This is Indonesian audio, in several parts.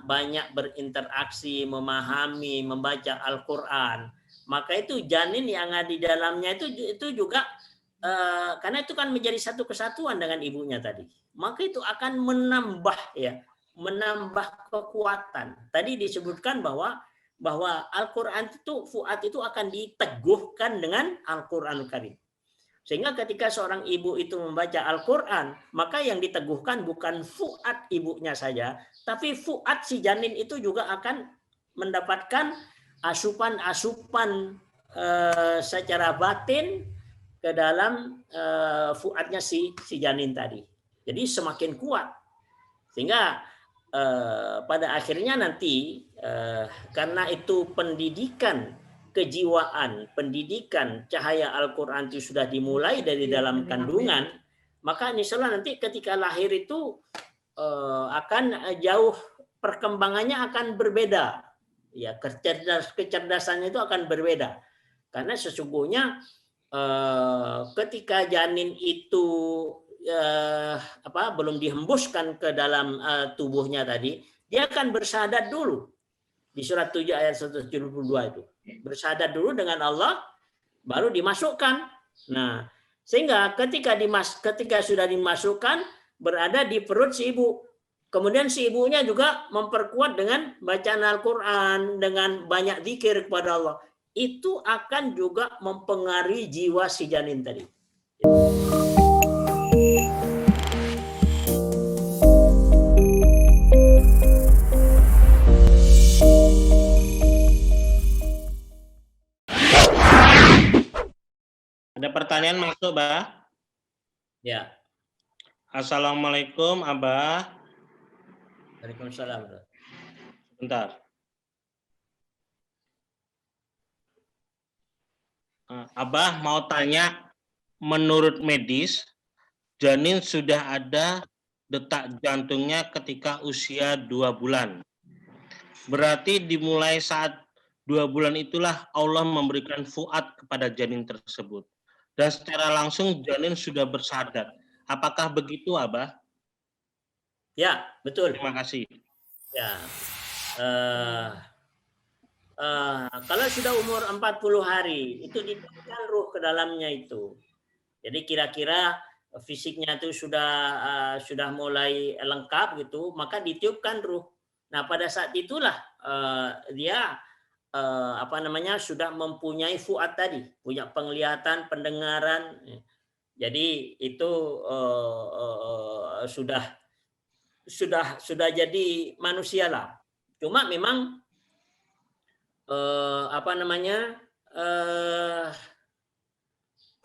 banyak berinteraksi, memahami, membaca Al-Quran, maka itu janin yang ada di dalamnya itu juga karena itu kan menjadi satu kesatuan dengan ibunya tadi, maka itu akan menambah kekuatan. Tadi disebutkan bahwa Al-Quran itu, fuad itu akan diteguhkan dengan Al-Quranul Karim. Sehingga ketika seorang ibu itu membaca Al-Quran, maka yang diteguhkan bukan fuad ibunya saja, tapi fuad si janin itu juga akan mendapatkan asupan-asupan secara batin ke dalam fuadnya si janin tadi. Jadi semakin kuat. Sehingga pada akhirnya nanti karena itu pendidikan kejiwaan, pendidikan cahaya Al-Quran itu sudah dimulai dari dalam kandungan, maka insya Allah nanti ketika lahir itu akan jauh, perkembangannya akan berbeda, ya, kecerdasannya itu akan berbeda, karena sesungguhnya ketika janin itu belum dihembuskan ke dalam tubuhnya tadi, dia akan bersyahadat dulu di surat 7 ayat 172 itu. Bersyahadat dulu dengan Allah, baru dimasukkan. Nah, sehingga ketika sudah dimasukkan, berada di perut si ibu. Kemudian si ibunya juga memperkuat dengan bacaan Al-Quran, dengan banyak zikir kepada Allah. Itu akan juga mempengaruhi jiwa si janin tadi. Ada pertanyaan masuk, Bah? Ya. Assalamualaikum, Abah. Waalaikumsalam. Bentar. Abah mau tanya, menurut medis, janin sudah ada detak jantungnya ketika usia 2 bulan. Berarti dimulai saat 2 bulan itulah Allah memberikan fuad kepada janin tersebut. Dan secara langsung janin sudah bersyahadat. Apakah begitu, Abah? Ya, betul. Terima kasih. Ya. Kalau sudah umur 40 hari, itu ditiupkan ruh ke dalamnya itu. Jadi kira-kira fisiknya itu sudah mulai lengkap gitu, maka ditiupkan ruh. Nah, pada saat itulah dia sudah mempunyai fuad tadi, punya penglihatan, pendengaran. Jadi itu sudah jadi manusia lah. Cuma memang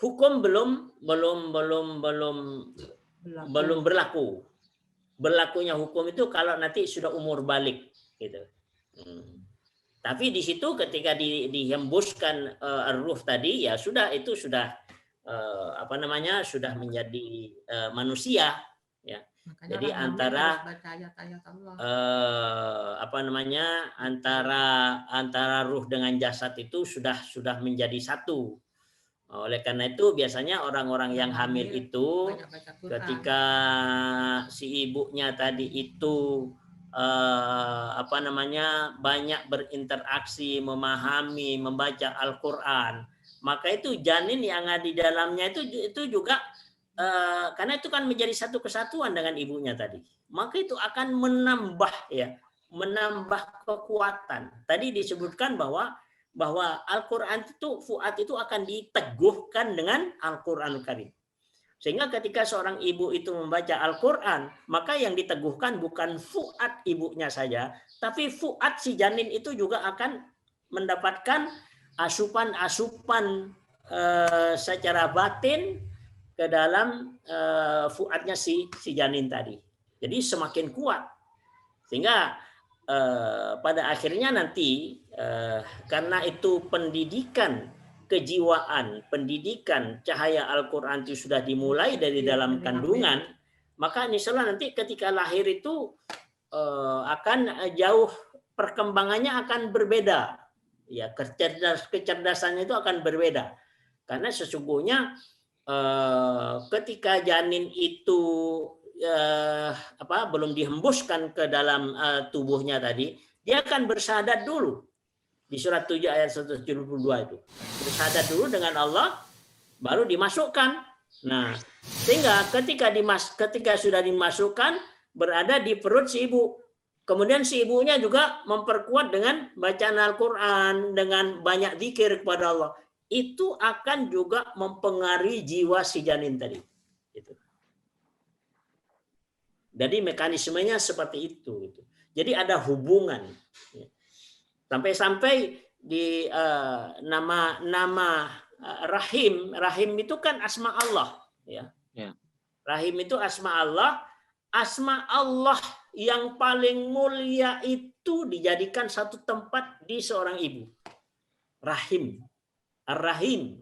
hukum belum berlaku. Berlakunya hukum itu kalau nanti sudah umur balik gitu. Tapi di situ ketika dihembuskan ruh tadi, ya sudah, itu sudah sudah menjadi manusia, ya. Makanya jadi antara ruh dengan jasad itu sudah menjadi satu. Oleh karena itu biasanya orang-orang yang hamil itu ketika si ibunya tadi itu banyak berinteraksi, memahami, membaca Al-Quran, maka itu janin yang ada di dalamnya itu juga karena itu kan menjadi satu kesatuan dengan ibunya tadi, maka itu akan menambah kekuatan. Tadi disebutkan bahwa Al-Quran itu, fuad itu akan diteguhkan dengan Al-Quranul Karim. Sehingga ketika seorang ibu itu membaca Al-Quran, maka yang diteguhkan bukan fuad ibunya saja, tapi fuad si janin itu juga akan mendapatkan asupan-asupan secara batin ke dalam fuadnya si janin tadi. Jadi semakin kuat. Sehingga pada akhirnya nanti karena itu pendidikan kejiwaan, pendidikan cahaya Al-Quran itu sudah dimulai dari dalam kandungan, maka insya Allah nanti ketika lahir itu akan jauh, perkembangannya akan berbeda, ya, kecerdasannya itu akan berbeda, karena sesungguhnya ketika janin itu belum dihembuskan ke dalam tubuhnya tadi, dia akan bersyahadat dulu. Di surat 7 ayat 172 itu. Bersyahadat dulu dengan Allah, baru dimasukkan. Nah, sehingga ketika sudah dimasukkan, berada di perut si ibu. Kemudian si ibunya juga memperkuat dengan bacaan Al-Quran, dengan banyak zikir kepada Allah. Itu akan juga mempengaruhi jiwa si janin tadi. Gitu. Jadi mekanismenya seperti itu. Gitu. Jadi ada hubungan. Sampai-sampai di nama rahim itu kan asma Allah. Ya. Rahim itu asma Allah. Asma Allah yang paling mulia itu dijadikan satu tempat di seorang ibu. Rahim. Ar-Rahim.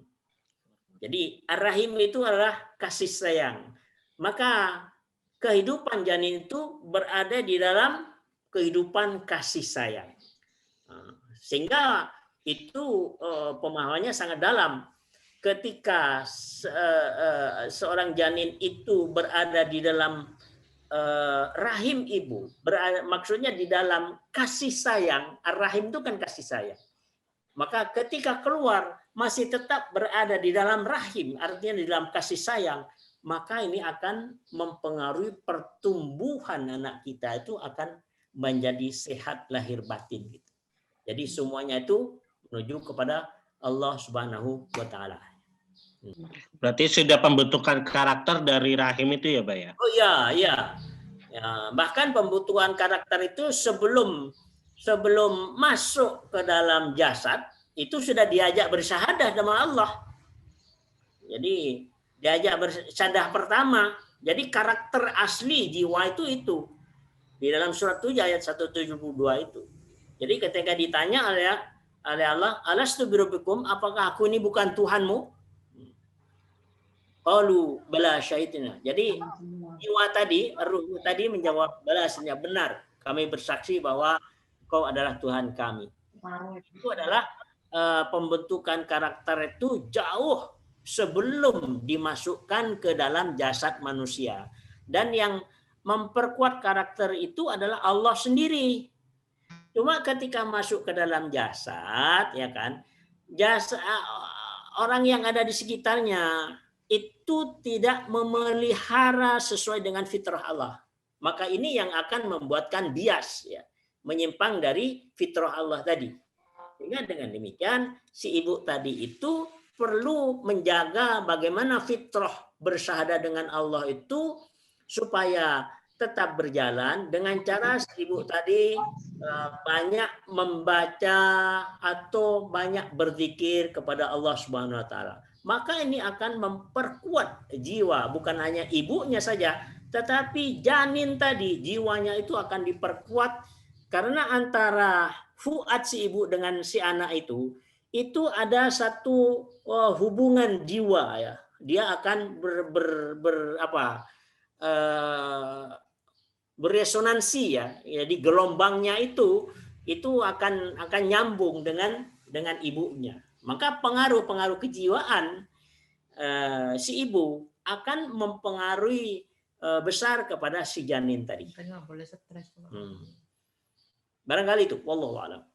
Jadi Ar-Rahim itu adalah kasih sayang. Maka kehidupan janin itu berada di dalam kehidupan kasih sayang. Sehingga itu pemahamannya sangat dalam. Ketika seorang janin itu berada di dalam rahim ibu, maksudnya di dalam kasih sayang. Ar-Rahim itu kan kasih sayang. Maka ketika keluar masih tetap berada di dalam rahim, artinya di dalam kasih sayang, maka ini akan mempengaruhi pertumbuhan anak kita itu akan menjadi sehat lahir batin. Jadi semuanya itu menuju kepada Allah Subhanahu wa Ta'ala. Berarti sudah pembentukan karakter dari rahim itu ya, Pak ya? Oh ya. Bahkan pembentukan karakter itu sebelum masuk ke dalam jasad itu sudah diajak bersyahadah sama Allah. Jadi diajak bersyahadah pertama. Jadi karakter asli jiwa itu di dalam surat 7 ayat 172 itu. Jadi ketika ditanya oleh Allah, alastu birabbikum, apakah aku ini bukan Tuhanmu? Qalu bala syahidna. Jadi jiwa tadi, ruh tadi menjawab, bala, benar. Kami bersaksi bahwa Kau adalah Tuhan kami. Itu adalah pembentukan karakter itu jauh sebelum dimasukkan ke dalam jasad manusia. Dan yang memperkuat karakter itu adalah Allah sendiri. Cuma ketika masuk ke dalam jasad, ya kan, orang yang ada di sekitarnya itu tidak memelihara sesuai dengan fitrah Allah. Maka ini yang akan membuatkan bias, ya, menyimpang dari fitrah Allah tadi. Sehingga dengan demikian si ibu tadi itu perlu menjaga bagaimana fitrah bersyahadah dengan Allah itu supaya tetap berjalan dengan cara si ibu tadi banyak membaca atau banyak berzikir kepada Allah Subhanahu wa Ta'ala. Maka ini akan memperkuat jiwa, bukan hanya ibunya saja, tetapi janin tadi jiwanya itu akan diperkuat. Karena antara fuad si ibu dengan si anak itu ada satu hubungan jiwa, ya. Dia akan beresonansi, ya. Jadi gelombangnya itu akan nyambung dengan ibunya. Maka pengaruh kejiwaan si ibu akan mempengaruhi besar kepada si janin tadi. Nggak boleh stres. Barangkali itu, wallahu a'lam.